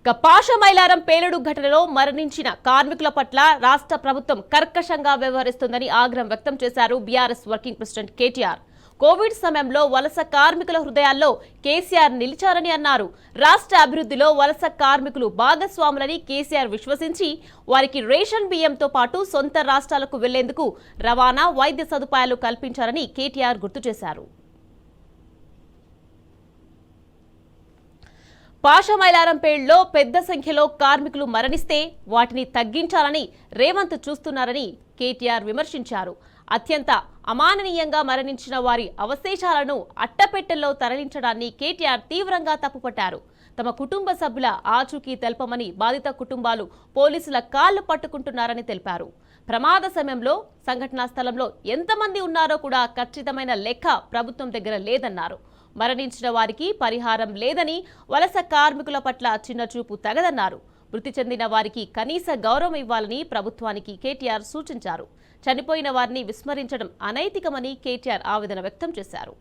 పాషమైలారం పేలుడు ఘటనలో మరణించిన కార్మికుల పట్ల రాష్ట్ర ప్రభుత్వం కర్కశంగా వ్యవహరిస్తుందని ఆగ్రహం వ్యక్తం చేశారు BRS working president KTR. Covid సమయంలో వలస కార్మికుల హృదయాల్లో కేసీఆర్ నిలిచారని అన్నారు. రాష్ట్ర అభివృద్ధిలో వలస కార్మికులు భాగస్వాములని కేసీఆర్ విశ్వసించి వారికి రేషన్ బియ్యంతో పాటు సొంత రాష్ట్రాలకు వెళ్లేందుకు రవాణా, వైద్య సదుపాయాలు కల్పించారని కేటీఆర్ గుర్తు చేశారు. పాషమైలారం పేలుడులో పెద్ద సంఖ్యలో కార్మికులు మరణిస్తే వాటిని తగ్గించాలని రేవంత్ చూస్తున్నారని కేటీఆర్ విమర్శించారు. అత్యంత అమాననీయంగా మరణించిన వారి అవశేషాలను అట్టపెట్టెల్లో తరలించడాన్ని కేటీఆర్ తీవ్రంగా తప్పుపట్టారు. తమ కుటుంబ సభ్యుల ఆచూకీ తెలపమని బాధిత కుటుంబాలు పోలీసుల కాళ్లు పట్టుకుంటున్నారని తెలిపారు. ప్రమాద సమయంలో సంఘటనా స్థలంలో ఎంతమంది ఉన్నారో కూడా ఖచ్చితమైన లెక్క ప్రభుత్వం దగ్గర లేదన్నారు. మరణించిన వారికి పరిహారం లేదని, వలస కార్మికుల పట్ల చిన్నచూపు తగదన్నారు. మృతి చెందిన వారికి కనీస గౌరవం ఇవ్వాలని ప్రభుత్వానికి కేటీఆర్ సూచించారు. చనిపోయిన వారిని విస్మరించడం అనైతికమని కేటీఆర్ ఆవేదన వ్యక్తం చేశారు.